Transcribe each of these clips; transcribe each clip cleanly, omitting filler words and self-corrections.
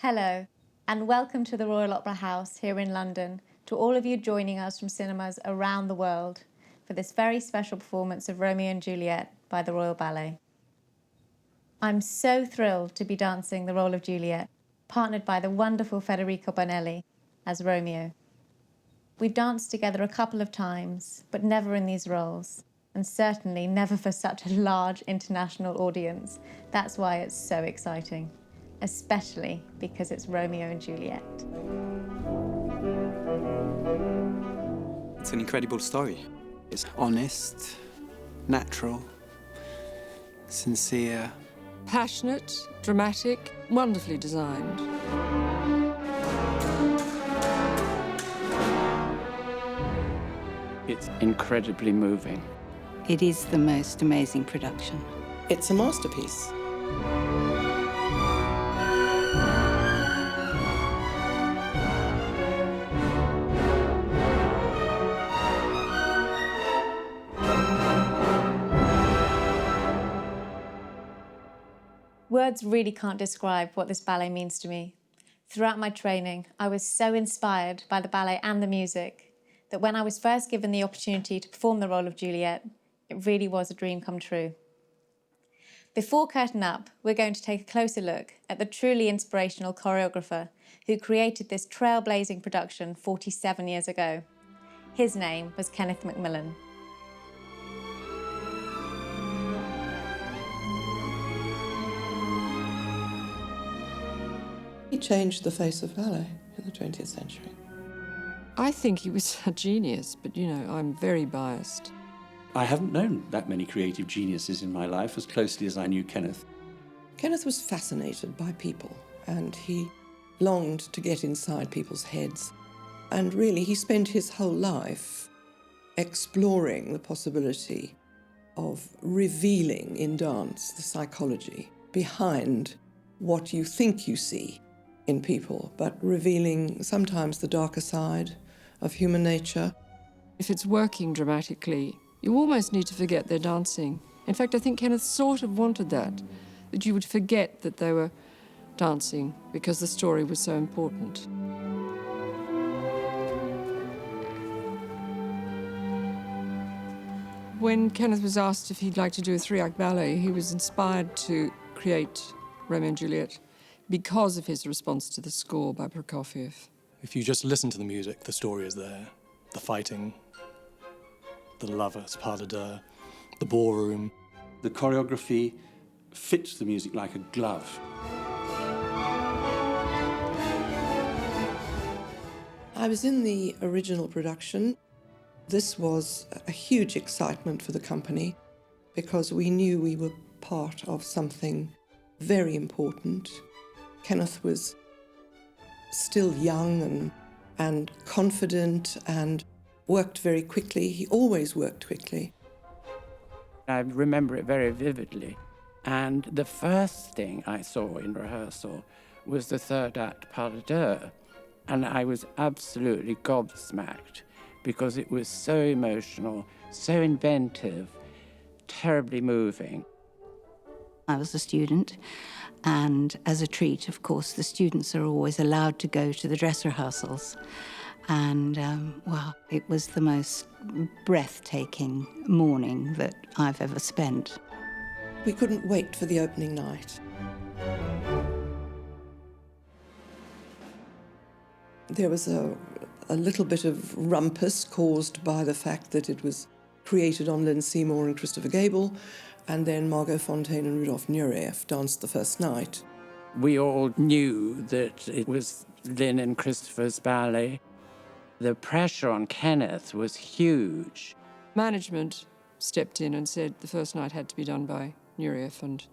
Hello, and welcome to the Royal Opera House here in London, to all of you joining us from cinemas around the world for this very special performance of Romeo and Juliet by the Royal Ballet. I'm so thrilled to be dancing the role of Juliet, partnered by the wonderful Federico Bonelli as Romeo. We've danced together a couple of times, but never in these roles, and certainly never for such a large international audience. That's why it's so exciting, especially because it's Romeo and Juliet. It's an incredible story. It's honest, natural, sincere. Passionate, dramatic, wonderfully designed. It's incredibly moving. It is the most amazing production. It's a masterpiece. Words really can't describe what this ballet means to me. Throughout my training, I was so inspired by the ballet and the music that when I was first given the opportunity to perform the role of Juliet, it really was a dream come true. Before Curtain Up, we're going to take a closer look at the truly inspirational choreographer who created this trailblazing production 47 years ago. His name was Kenneth MacMillan. He changed the face of ballet in the 20th century. I think he was a genius, but, I'm very biased. I haven't known that many creative geniuses in my life as closely as I knew Kenneth. Kenneth was fascinated by people, and he longed to get inside people's heads. And really, he spent his whole life exploring the possibility of revealing in dance the psychology behind what you think you see in people, but revealing sometimes the darker side of human nature. If it's working dramatically, you almost need to forget they're dancing. In fact, I think Kenneth sort of wanted that you would forget that they were dancing because the story was so important. When Kenneth was asked if he'd like to do a three-act ballet, he was inspired to create Romeo and Juliet because of his response to the score by Prokofiev. If you just listen to the music, the story is there. The fighting, the lovers, pas de deux, the ballroom. The choreography fits the music like a glove. I was in the original production. This was a huge excitement for the company because we knew we were part of something very important. Kenneth was still young and confident and worked very quickly. He always worked quickly. I remember it very vividly. And the first thing I saw in rehearsal was the third act pas de deux. And I was absolutely gobsmacked because it was so emotional, so inventive, terribly moving. I was a student, and as a treat, of course, the students are always allowed to go to the dress rehearsals. And, it was the most breathtaking morning that I've ever spent. We couldn't wait for the opening night. There was a little bit of rumpus caused by the fact that it was created on Lynn Seymour and Christopher Gable, and then Margot Fonteyn and Rudolf Nureyev danced the first night. We all knew that it was Lynn and Christopher's ballet. The pressure on Kenneth was huge. Management stepped in and said the first night had to be done by Nureyev and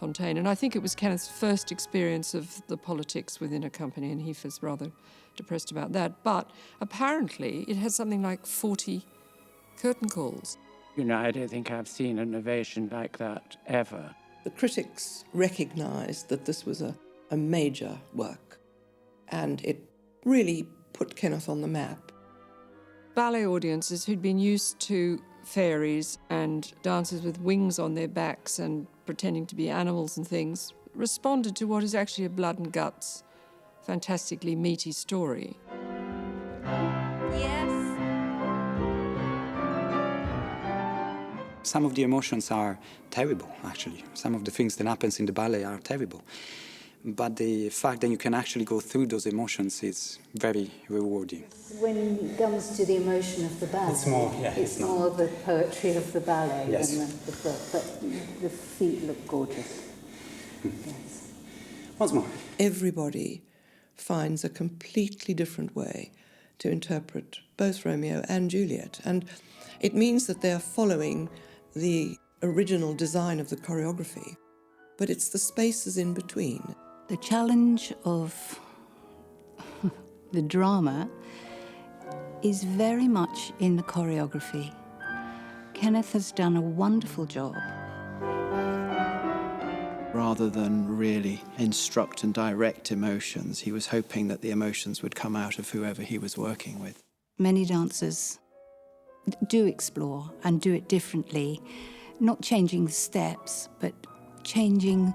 Fonteyn. And I think it was Kenneth's first experience of the politics within a company, and he was rather depressed about that. But apparently it had something like 40 curtain calls. I don't think I've seen an ovation like that ever. The critics recognised that this was a major work, and it really put Kenneth on the map. Ballet audiences who'd been used to fairies and dancers with wings on their backs and pretending to be animals and things responded to what is actually a blood and guts fantastically meaty story. Some of the emotions are terrible, actually. Some of the things that happens in the ballet are terrible. But the fact that you can actually go through those emotions is very rewarding. When it comes to the emotion of the ballet, it's more the poetry of the ballet than the book, but the feet look gorgeous. Yes. Once more. Everybody finds a completely different way to interpret both Romeo and Juliet, and it means that they're following the original design of the choreography, but it's the spaces in between. The challenge of the drama is very much in the choreography. Kenneth has done a wonderful job. Rather than really instruct and direct emotions, he was hoping that the emotions would come out of whoever he was working with. Many dancers do explore and do it differently, not changing the steps, but changing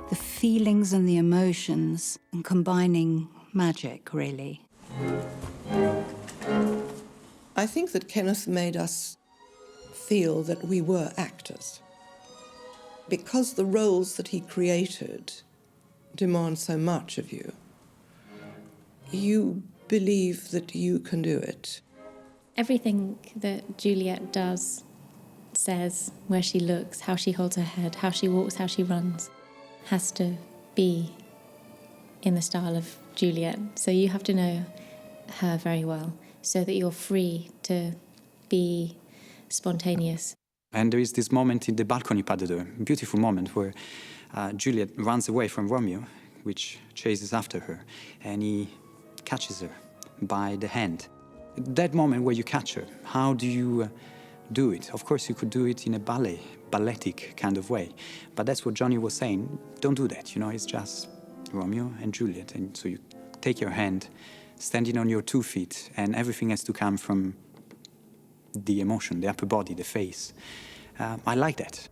the feelings and the emotions and combining magic, really. I think that Kenneth made us feel that we were actors. Because the roles that he created demand so much of you, you believe that you can do it. Everything that Juliet does, says, where she looks, how she holds her head, how she walks, how she runs, has to be in the style of Juliet. So you have to know her very well so that you're free to be spontaneous. And there is this moment in the balcony pas de deux, a beautiful moment where Juliet runs away from Romeo, which chases after her, and he catches her by the hand. That moment where you catch her, how do you do it? Of course, you could do it in a balletic kind of way, but that's what Johnny was saying. Don't do that, you know, it's just Romeo and Juliet, and so you take your hand, standing on your 2 feet, and everything has to come from the emotion, the upper body, the face. I like that.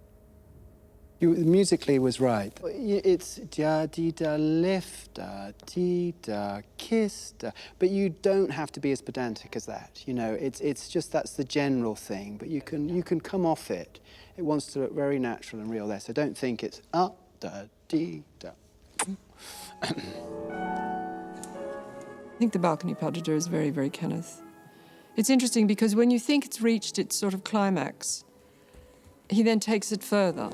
Musically was right. It's da dee da lift, da dee da kiss, da, but you don't have to be as pedantic as that. You know, it's just that's the general thing. But you can come off it. It wants to look very natural and real there. So don't think it's up da dee da. I think the balcony pas de deux is very, very Kenneth. It's interesting because when you think it's reached its sort of climax, he then takes it further.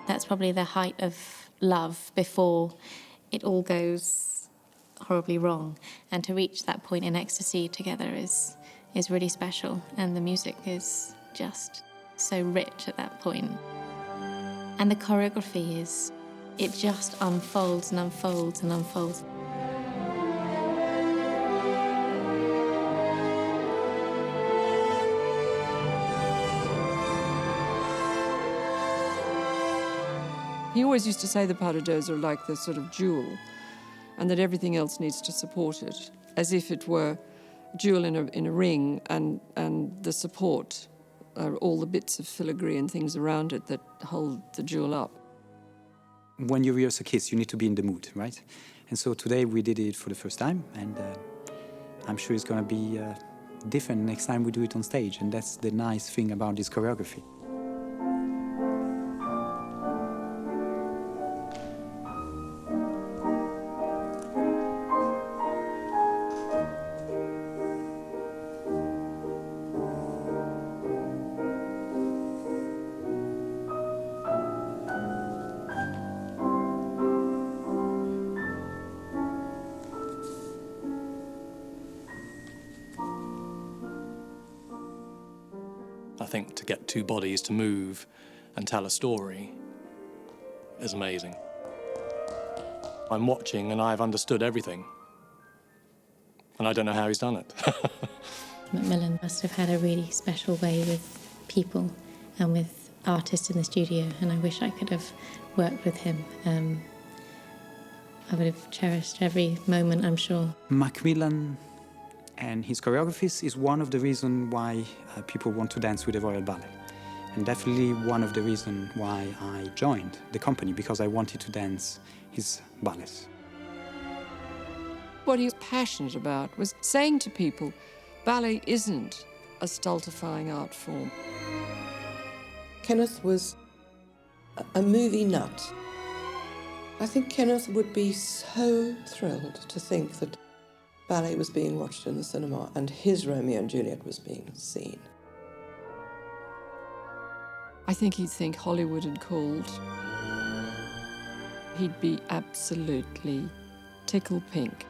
That's probably the height of love before it all goes horribly wrong. And to reach that point in ecstasy together is really special. And the music is just so rich at that point. And the choreography is, it just unfolds and unfolds and unfolds. He always used to say the pas de deux are like the sort of jewel, and that everything else needs to support it, as if it were a jewel in a ring, and the support are all the bits of filigree and things around it that hold the jewel up. When you rehearse a kiss, you need to be in the mood, right? And so today we did it for the first time, and I'm sure it's going to be different next time we do it on stage, and that's the nice thing about this choreography. I think to get 2 bodies to move and tell a story is amazing. I'm watching and I've understood everything. And I don't know how he's done it. MacMillan must have had a really special way with people and with artists in the studio, and I wish I could have worked with him. I would have cherished every moment, I'm sure. MacMillan and his choreographies is one of the reasons why people want to dance with the Royal Ballet. And definitely one of the reasons why I joined the company, because I wanted to dance his ballets. What he was passionate about was saying to people, ballet isn't a stultifying art form. Kenneth was a movie nut. I think Kenneth would be so thrilled to think that ballet was being watched in the cinema and his Romeo and Juliet was being seen. I think he'd think Hollywood had called. He'd be absolutely tickle pink.